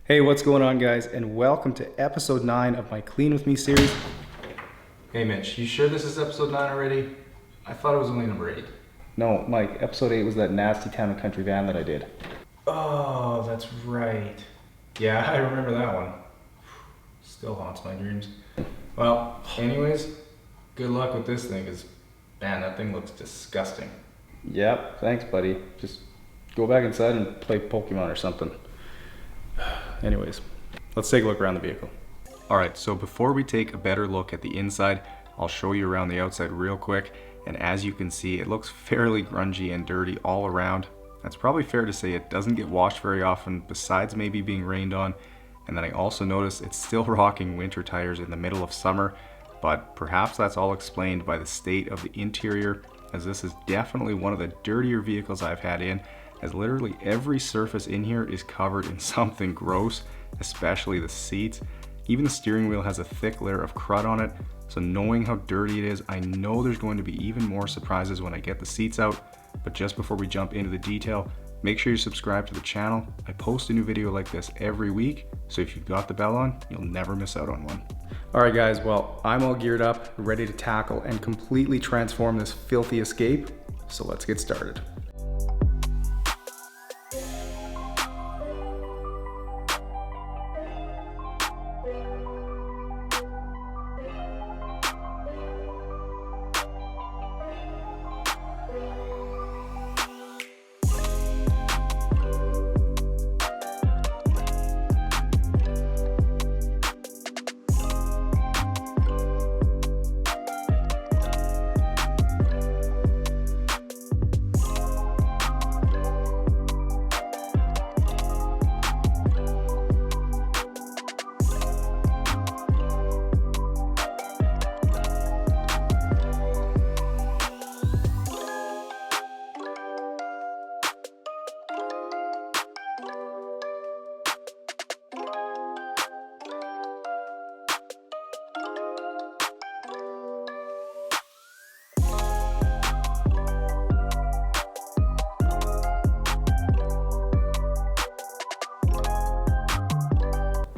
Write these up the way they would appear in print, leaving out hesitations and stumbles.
Hey, what's going on, guys, and welcome to episode 9 of my Clean With Me series. Hey Mitch, you sure this is episode 9 already? I thought it was only number 8. No, Mike, episode 8 was that nasty town and country van that I did. Oh, that's right. Yeah, I remember that one. Still haunts my dreams. Well, anyways, good luck with this thing, because, man, that thing looks disgusting. Yep, thanks, buddy. Just go back inside and play Pokemon or something. Anyways, let's take a look around the vehicle. Alright, so before we take a better look at the inside, I'll show you around the outside real quick. And as you can see, it looks fairly grungy and dirty all around. That's probably fair to say. It doesn't get washed very often, besides maybe being rained on. And then I also notice it's still rocking winter tires in the middle of summer, but perhaps that's all explained by the state of the interior, as this is definitely one of the dirtier vehicles I've had in, as literally every surface in here is covered in something gross, especially the seats. Even the steering wheel has a thick layer of crud on it, so knowing how dirty it is, I know there's going to be even more surprises when I get the seats out. But just before we jump into the detail, make sure you subscribe to the channel. I post a new video like this every week, so if you've got the bell on, you'll never miss out on one. Alright guys, well, I'm all geared up, ready to tackle and completely transform this filthy escape, so let's get started.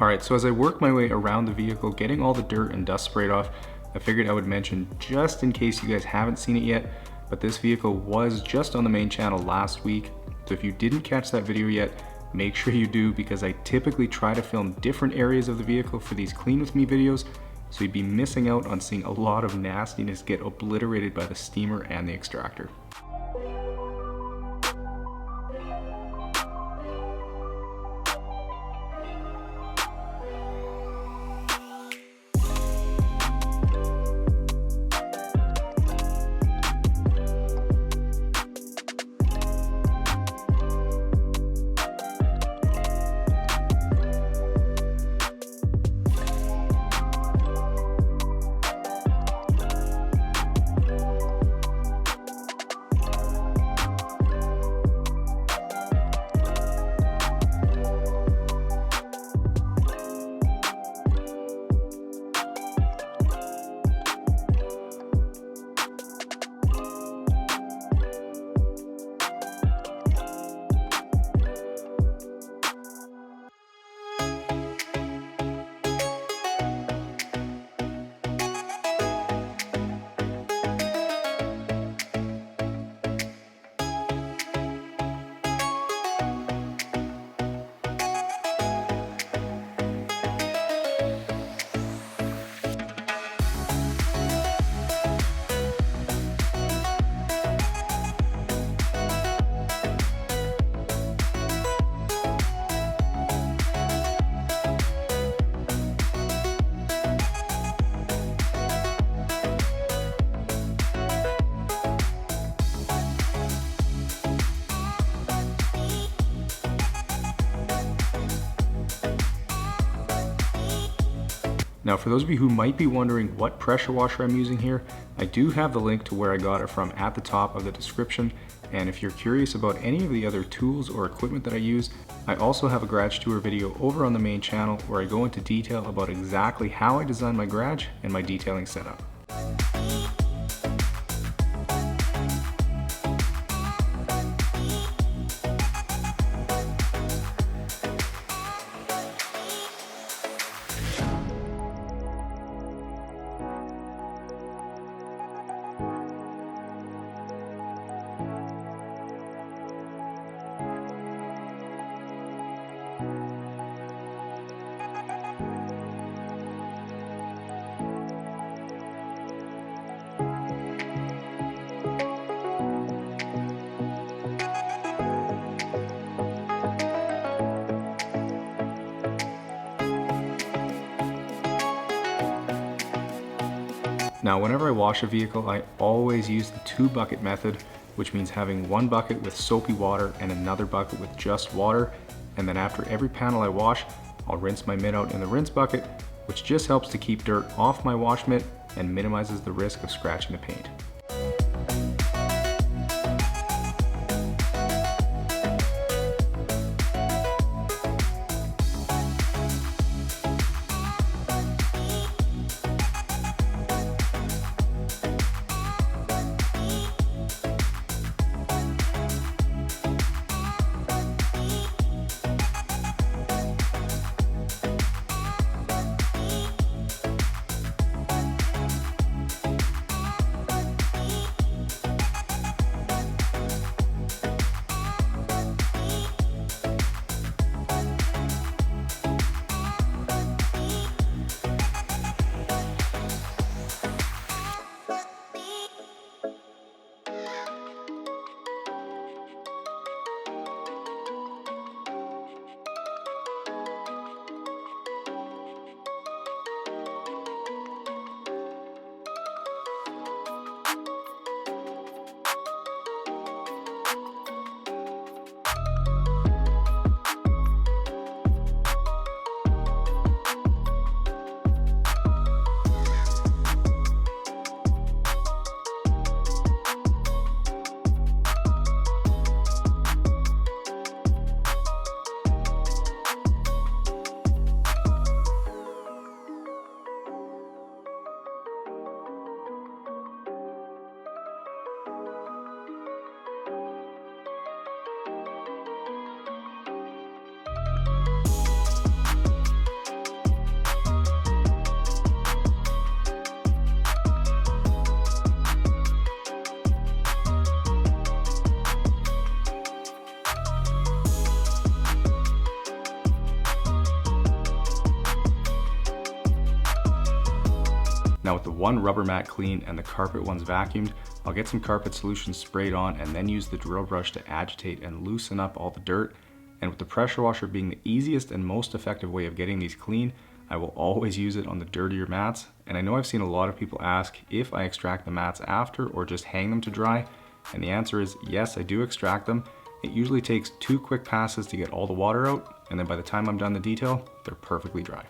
Alright, so as I work my way around the vehicle, getting all the dirt and dust sprayed off, I figured I would mention, just in case you guys haven't seen it yet, but this vehicle was just on the main channel last week. So if you didn't catch that video yet, make sure you do, because I typically try to film different areas of the vehicle for these Clean With Me videos, so you'd be missing out on seeing a lot of nastiness get obliterated by the steamer and the extractor. Now, for those of you who might be wondering what pressure washer I'm using here, I do have the link to where I got it from at the top of the description. And if you're curious about any of the other tools or equipment that I use, I also have a garage tour video over on the main channel where I go into detail about exactly how I designed my garage and my detailing setup. Now, whenever I wash a vehicle, I always use the 2-bucket method, which means having one bucket with soapy water and another bucket with just water. And then after every panel I wash, I'll rinse my mitt out in the rinse bucket, which just helps to keep dirt off my wash mitt and minimizes the risk of scratching the paint. Now with the one rubber mat clean and the carpet ones vacuumed, I'll get some carpet solution sprayed on and then use the drill brush to agitate and loosen up all the dirt. And with the pressure washer being the easiest and most effective way of getting these clean, I will always use it on the dirtier mats. And I know I've seen a lot of people ask if I extract the mats after or just hang them to dry. And the answer is yes, I do extract them. It usually takes 2 quick passes to get all the water out, and then by the time I'm done the detail, they're perfectly dry.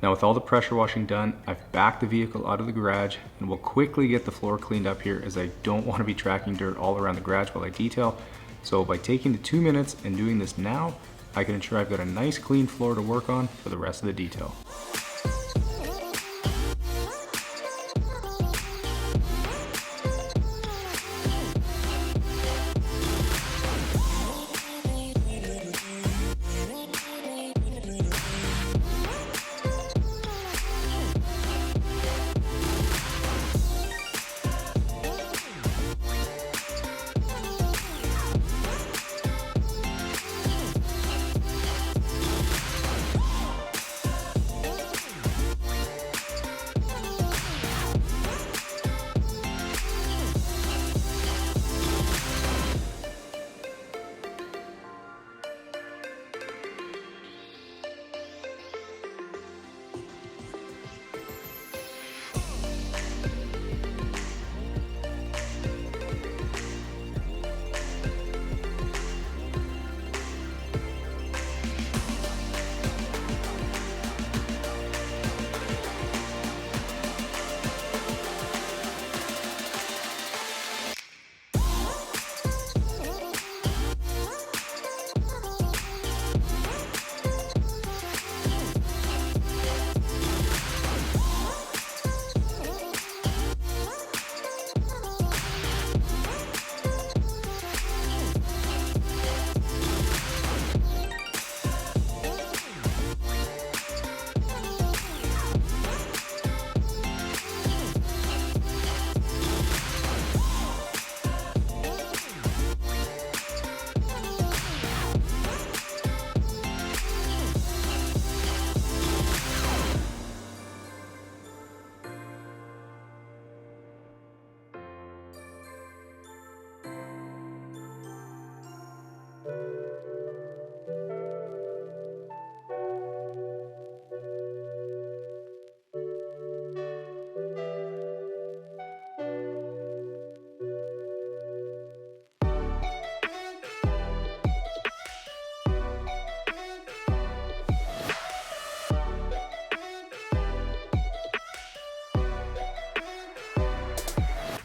Now with all the pressure washing done, I've backed the vehicle out of the garage and will quickly get the floor cleaned up here as I don't want to be tracking dirt all around the garage while I detail. So by taking the 2 minutes and doing this now, I can ensure I've got a nice clean floor to work on for the rest of the detail.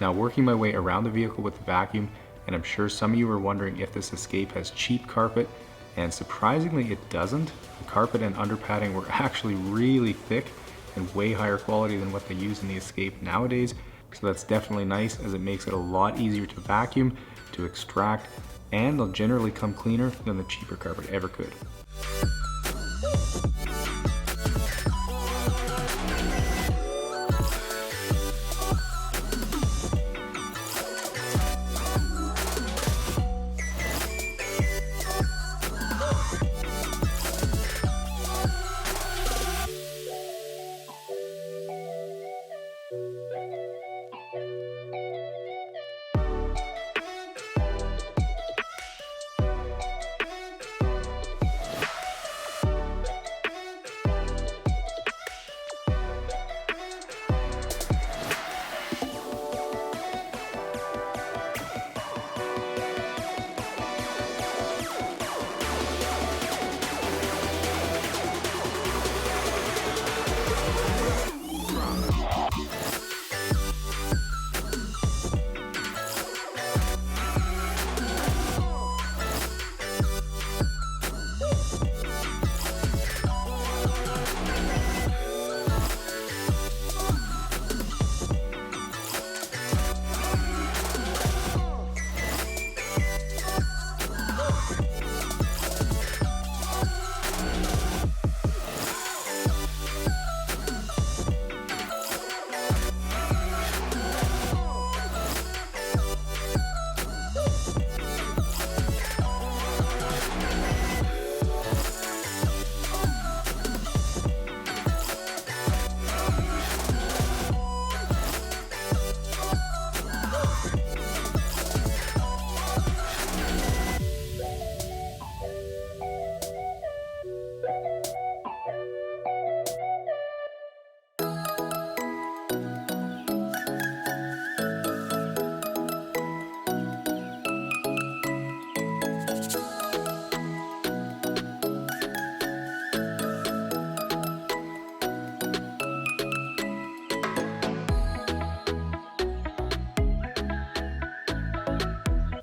Now, working my way around the vehicle with the vacuum, and I'm sure some of you are wondering if this Escape has cheap carpet, and surprisingly it doesn't. The carpet and under padding were actually really thick and way higher quality than what they use in the Escape nowadays. So that's definitely nice, as it makes it a lot easier to vacuum, to extract, and they'll generally come cleaner than the cheaper carpet ever could.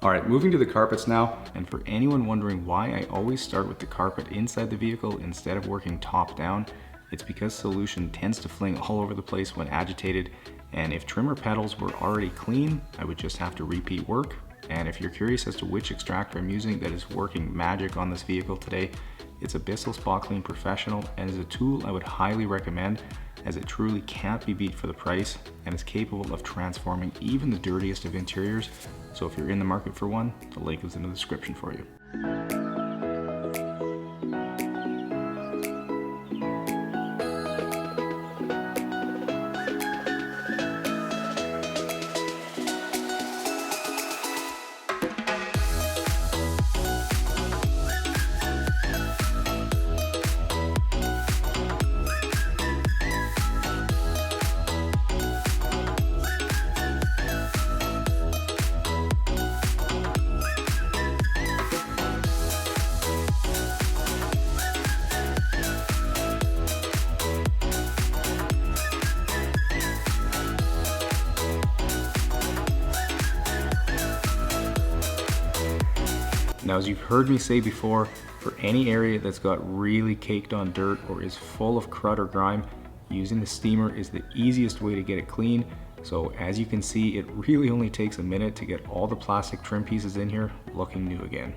Alright, moving to the carpets now, and for anyone wondering why I always start with the carpet inside the vehicle instead of working top down, it's because solution tends to fling all over the place when agitated, and if trimmer pedals were already clean, I would just have to repeat work. And if you're curious as to which extractor I'm using that is working magic on this vehicle today, it's a Bissell Spot Clean Professional, and is a tool I would highly recommend, as it truly can't be beat for the price and is capable of transforming even the dirtiest of interiors. So if you're in the market for one, the link is in the description for you. Now, as you've heard me say before, for any area that's got really caked on dirt or is full of crud or grime, using the steamer is the easiest way to get it clean. So as you can see, it really only takes a minute to get all the plastic trim pieces in here looking new again.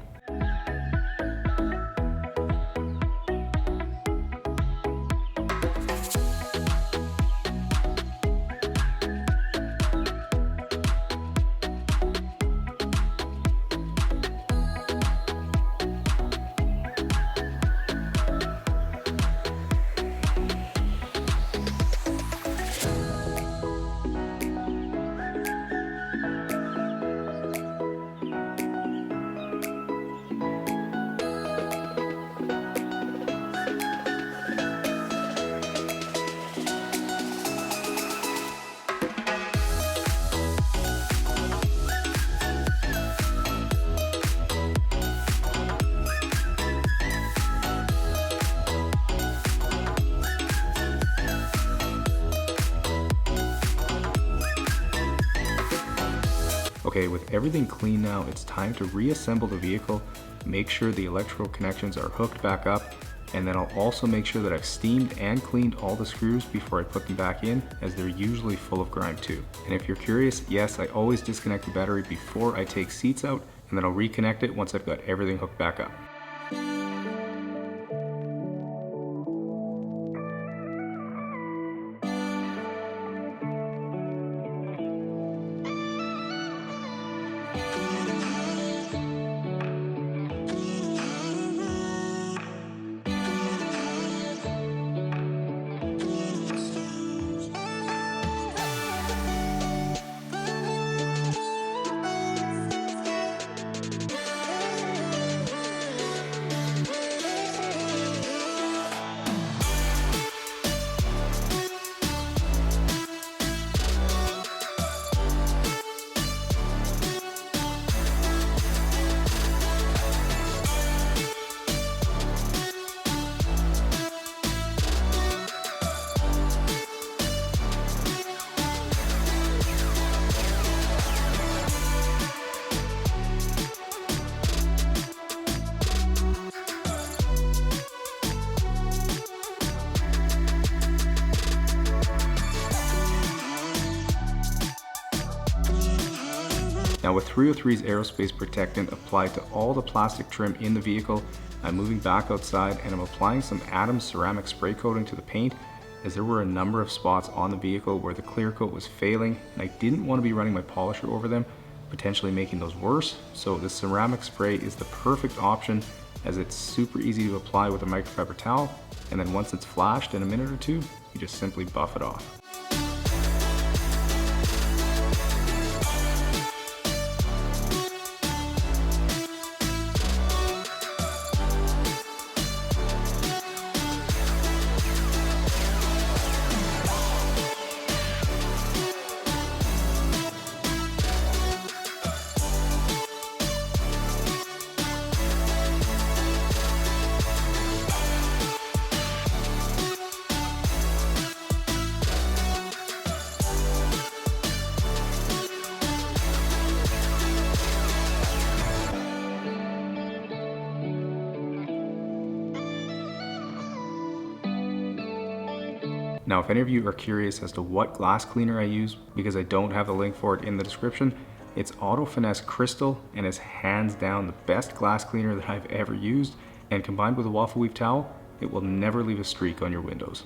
Okay, with everything clean now, it's time to reassemble the vehicle, make sure the electrical connections are hooked back up, and then I'll also make sure that I've steamed and cleaned all the screws before I put them back in, as they're usually full of grime too. And if you're curious, yes, I always disconnect the battery before I take seats out, and then I'll reconnect it once I've got everything hooked back up. Now with 303's aerospace protectant applied to all the plastic trim in the vehicle, I'm moving back outside and I'm applying some Adams ceramic spray coating to the paint, as there were a number of spots on the vehicle where the clear coat was failing and I didn't want to be running my polisher over them, potentially making those worse. So the ceramic spray is the perfect option, as it's super easy to apply with a microfiber towel, and then once it's flashed in a minute or two, you just simply buff it off. Now, if any of you are curious as to what glass cleaner I use, because I don't have the link for it in the description, it's Auto Finesse Crystal and is hands down the best glass cleaner that I've ever used, and combined with a waffle weave towel, it will never leave a streak on your windows.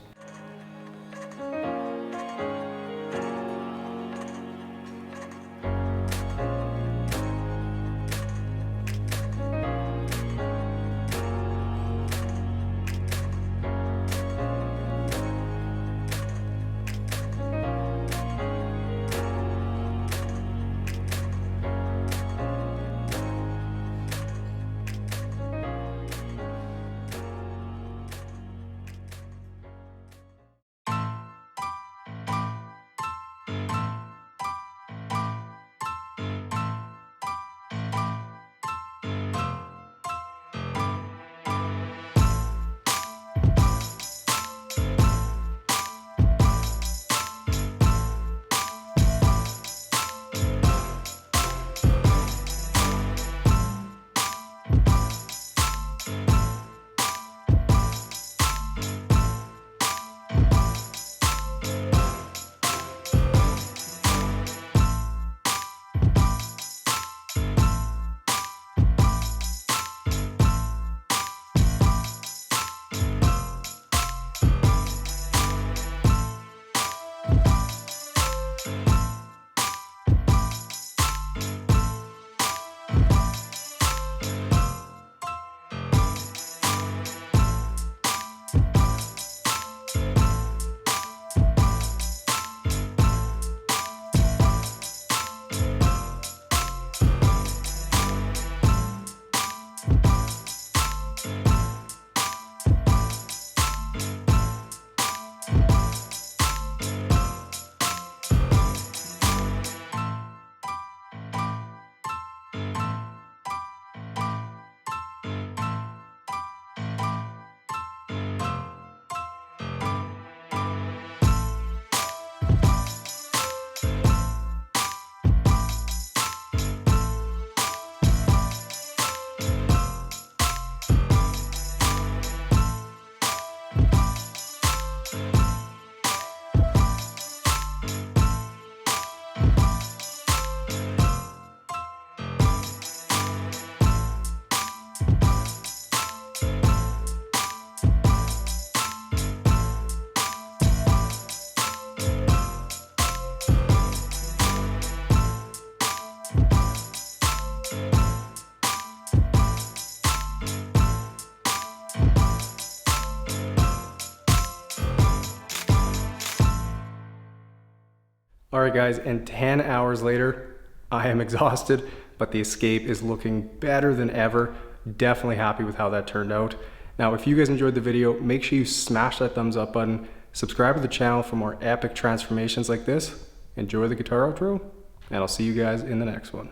All right guys, and 10 hours later, I am exhausted, but the Escape is looking better than ever. Definitely happy with how that turned out. Now, if you guys enjoyed the video, make sure you smash that thumbs up button, subscribe to the channel for more epic transformations like this, enjoy the guitar outro, and I'll see you guys in the next one.